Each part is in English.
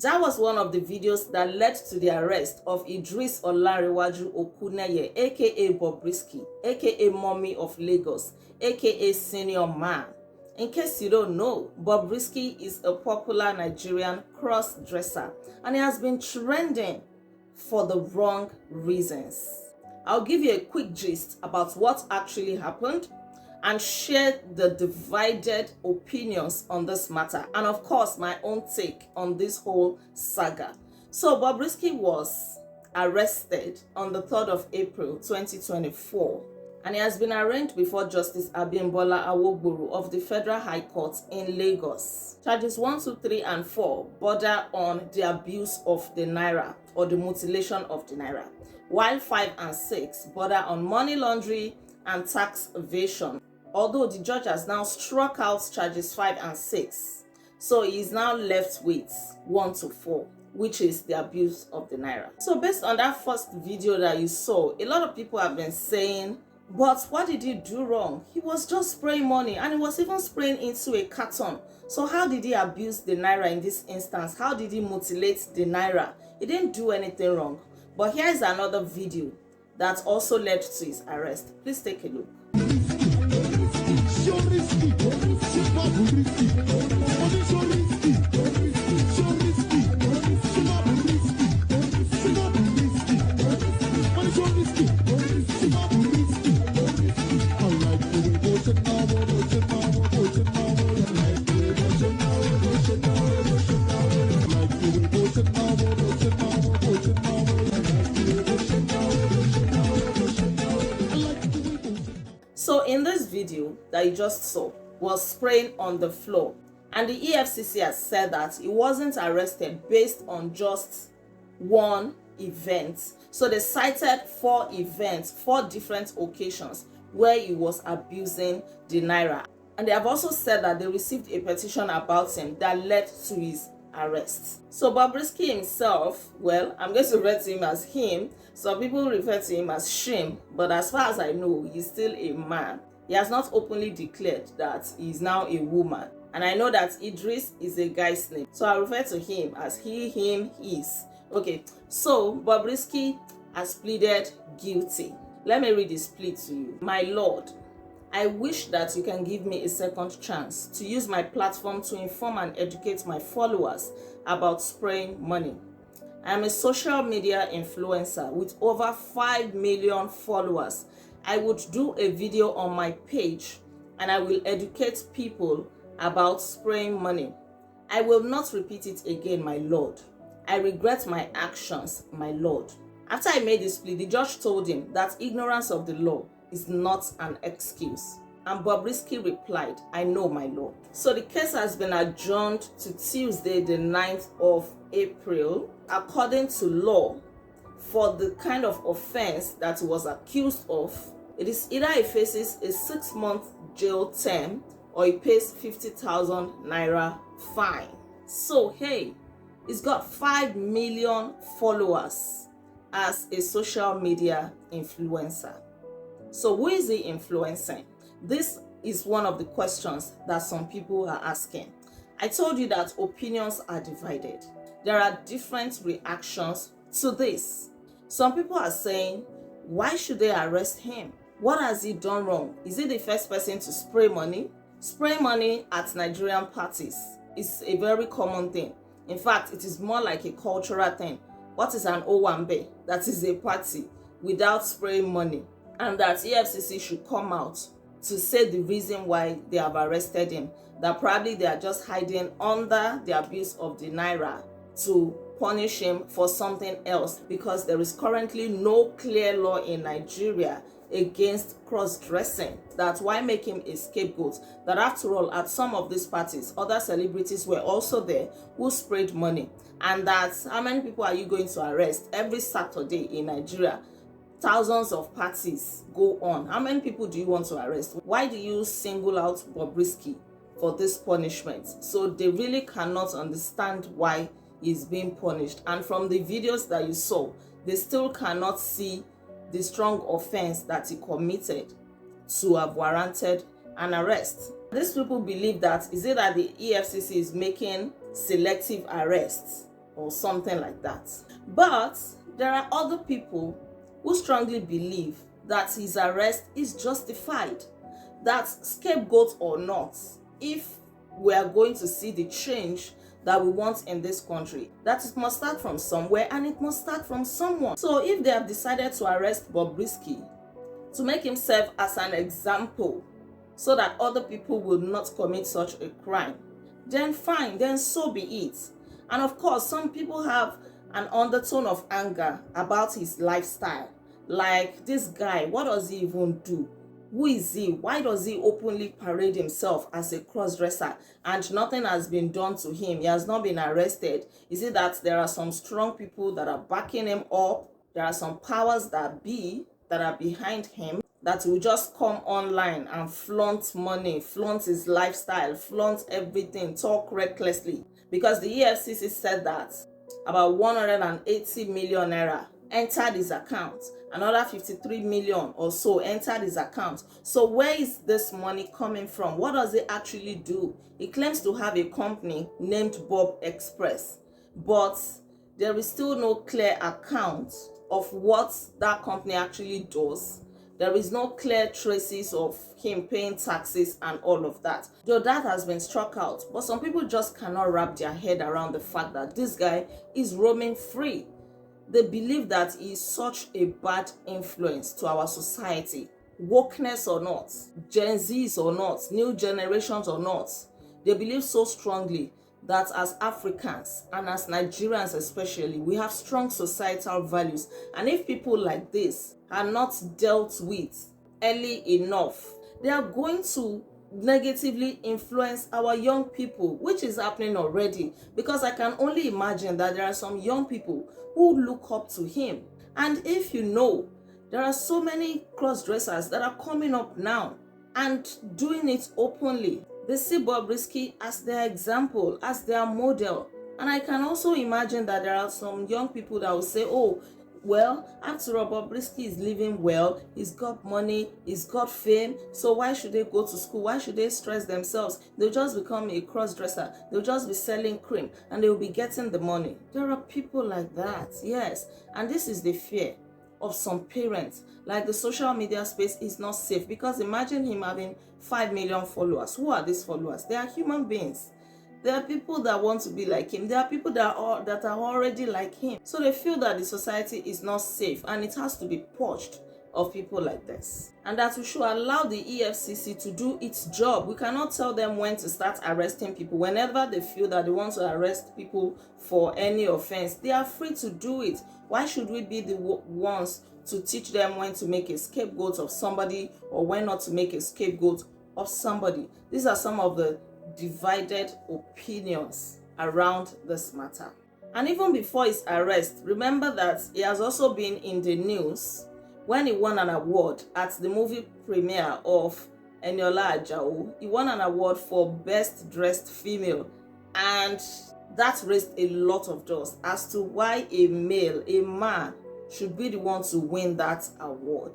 That was one of the videos that led to the arrest of Idris Olanrewaju Okuneye, aka Bobrisky, aka Mommy of Lagos, aka Senior Man. In case you don't know, Bobrisky is a popular Nigerian cross-dresser and he has been trending for the wrong reasons. I'll give you a quick gist about what actually happened and share the divided opinions on this matter, and of course my own take on this whole saga. So Bobrisky was arrested on the 3rd of April 2024 and he has been arraigned before Justice Abimbola Awogboro of the Federal High Court in Lagos. Charges 1, 2, 3 and 4 border on the abuse of the naira or the mutilation of the naira, while 5 and 6 border on money laundering and tax evasion. Although the judge has now struck out charges 5 and 6, so he is now left with 1 to 4, which is the abuse of the naira. So based on that first video that you saw, a lot of people have been saying, but what did he do wrong? He was just spraying money and he was even spraying into a carton. So how did he abuse the naira in this instance? How did he mutilate the naira? He didn't do anything wrong. But here is another video that also led to his arrest. Please take a look. So in this video that you just saw was spraying on the floor, and the EFCC has said that he wasn't arrested based on just one event. So they cited 4 events, 4 different occasions where he was abusing the naira. And they have also said that they received a petition about him that led to his arrest. So Bobrisky himself, well, I'm going to refer to him as him. Some people refer to him as Shim, but as far as I know, he's still a man. He has not openly declared that he's now a woman. And I know that Idris is a guy's name, so I refer to him as he, him, his. Okay, so Bobrisky has pleaded guilty. Let me read his plea to you. My Lord, I wish that you can give me a second chance to use my platform to inform and educate my followers about spraying money. I am a social media influencer with over 5 million followers. I would do a video on my page and I will educate people about spraying money. I will not repeat it again, my Lord. I regret my actions, my Lord. After I made this plea, the judge told him that ignorance of the law is not an excuse. And Bobrisky replied, I know, my Lord. So the case has been adjourned to Tuesday, the 9th of April, according to law, for the kind of offense that he was accused of. It is either he faces a 6-month jail term or he pays 50,000 naira fine. So hey, he's got 5 million followers as a social media influencer. So who is he influencing? This is one of the questions that some people are asking. I told you that opinions are divided. There are different reactions to this. Some people are saying, why should they arrest him? What has he done wrong? Is he the first person to spray money? Spray money at Nigerian parties is a very common thing. In fact, it is more like a cultural thing. What is an Owambe? That is a party without spraying money. And that EFCC should come out to say the reason why they have arrested him. That probably they are just hiding under the abuse of the naira to punish him for something else, because there is currently no clear law in Nigeria against cross-dressing. That's why make him a scapegoat. That after all, at some of these parties, other celebrities were also there who sprayed money. And that's how many people are you going to arrest every Saturday in Nigeria? Thousands of parties go on. How many people do you want to arrest? Why do you single out Bobrisky for this punishment? So they really cannot understand why he's being punished. And from the videos that you saw, they still cannot see the strong offense that he committed to have warranted an arrest. These people believe that is it that the EFCC is making selective arrests or something like that. But there are other people who strongly believe that his arrest is justified, that scapegoat or not, if we are going to see the change that we want in this country, that it must start from somewhere and it must start from someone. So if they have decided to arrest Bobrisky to make him serve as an example so that other people will not commit such a crime, then fine, then so be it. And of course, some people have an undertone of anger about his lifestyle. Like, this guy, what does he even do? Who is he? Why does he openly parade himself as a cross-dresser and nothing has been done to him? He has not been arrested. Is it that there are some strong people that are backing him up? There are some powers that be that are behind him that will just come online and flaunt money, flaunt his lifestyle, flaunt everything, talk recklessly? Because the EFCC said that about 180 million naira entered his account. Another 53 million or so entered his account. So where is this money coming from? What does it actually do? He claims to have a company named Bob Express, but there is still no clear account of what that company actually does. There is no clear traces of him paying taxes and all of that. Though that has been struck out, but some people just cannot wrap their head around the fact that this guy is roaming free. They believe that he is such a bad influence to our society. Wokeness or not, Gen Zs or not, new generations or not, they believe so strongly that as Africans and as Nigerians especially, we have strong societal values. And if people like this are not dealt with early enough, they are going to negatively influence our young people, which is happening already. Because I can only imagine that there are some young people who look up to him. And if you know, there are so many cross-dressers that are coming up now and doing it openly. They see Bobrisky as their example, as their model. And I can also imagine that there are some young people that will say, oh, well, after all, Bobrisky is living well, he's got money, he's got fame, so why should they go to school? Why should they stress themselves? They'll just become a cross-dresser, they'll just be selling cream, and they'll be getting the money. There are people like that, yes, and this is the fear of some parents. Like, the social media space is not safe, because imagine him having 5 million followers. Who are these followers? They are human beings. There are people that want to be like him. There are people that are already like him. So they feel that the society is not safe and it has to be purged of people like this. And that we should allow the EFCC to do its job. We cannot tell them when to start arresting people. Whenever they feel that they want to arrest people for any offense, they are free to do it. Why should we be the ones to teach them when to make a scapegoat of somebody or when not to make a scapegoat of somebody? These are some of the divided opinions around this matter. And even before his arrest, remember that he has also been in the news when he won an award at the movie premiere of Eniola Ajao. He won an award for Best Dressed Female, and that raised a lot of dust as to why a man should be the one to win that award.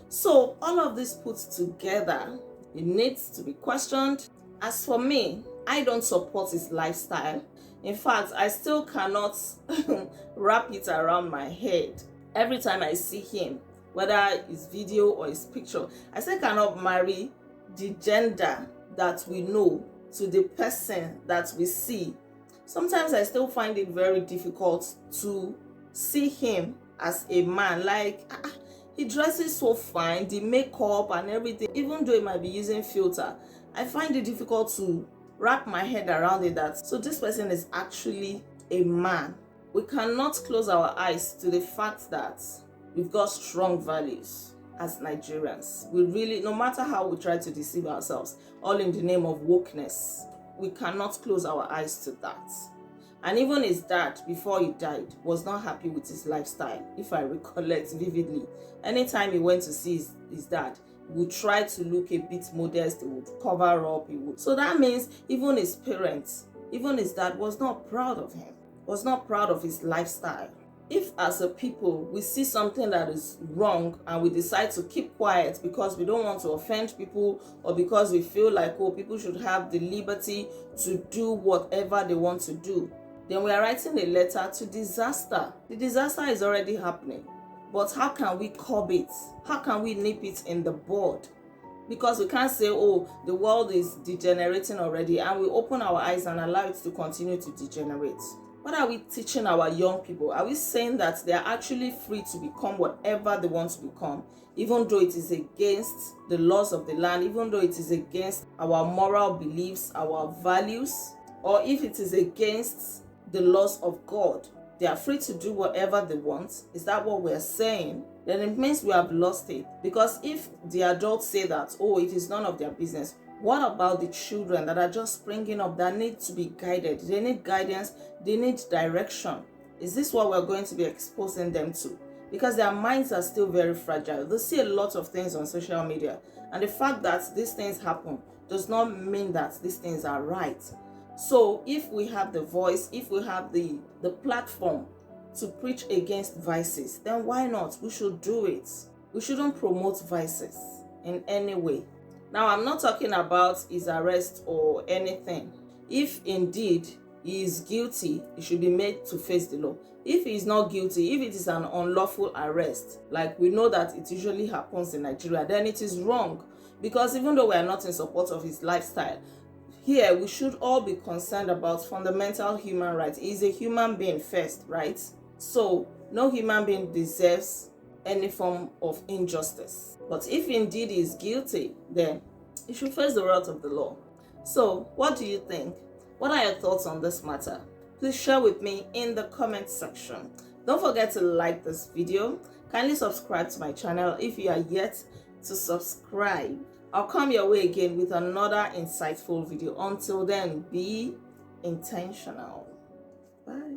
So all of this put together, it needs to be questioned. As for me, I don't support his lifestyle. In fact, I still cannot wrap it around my head. Every time I see him, whether his video or his picture, I still cannot marry the gender that we know to the person that we see. Sometimes I still find it very difficult to see him as a man. Like, he dresses so fine, the makeup and everything, even though he might be using filter, I find it difficult to wrap my head around it that so this person is actually a man. We cannot close our eyes to the fact that we've got strong values as Nigerians. We really, no matter how we try to deceive ourselves, all in the name of wokeness, we cannot close our eyes to that. And even his dad, before he died, was not happy with his lifestyle, if I recollect vividly. Anytime he went to see his dad, he would try to look a bit modest, he would cover up, So that means even his parents, even his dad was not proud of him, was not proud of his lifestyle. If as a people we see something that is wrong and we decide to keep quiet because we don't want to offend people, or because we feel like, oh, people should have the liberty to do whatever they want to do, then we are writing a letter to disaster. The disaster is already happening, but how can we curb it? How can we nip it in the bud? Because we can't say, oh, the world is degenerating already, and we open our eyes and allow it to continue to degenerate. What are we teaching our young people? Are we saying that they are actually free to become whatever they want to become, even though it is against the laws of the land, even though it is against our moral beliefs, our values, or if it is against the laws of God? They are free to do whatever they want. Is that what we're saying? Then it means we have lost it. Because if the adults say that, oh, it is none of their business, what about the children that are just springing up, that need to be guided? They need guidance, they need direction. Is this what we're going to be exposing them to? Because their minds are still very fragile. They see a lot of things on social media, and the fact that these things happen does not mean that these things are right. So if we have the voice, if we have the platform to preach against vices, then why not? We should do it. We shouldn't promote vices in any way. Now, I'm not talking about his arrest or anything. If indeed he is guilty, he should be made to face the law. If he is not guilty, if it is an unlawful arrest, like we know that it usually happens in Nigeria, then it is wrong. Because even though we are not in support of his lifestyle, here we should all be concerned about fundamental human rights. He is a human being first, right? So no human being deserves any form of injustice. But if indeed he is guilty, then he should face the wrath of the law. So what do you think? What are your thoughts on this matter? Please share with me in the comment section. Don't forget to like this video. Kindly subscribe to my channel if you are yet to subscribe. I'll come your way again with another insightful video. Until then, be intentional. Bye.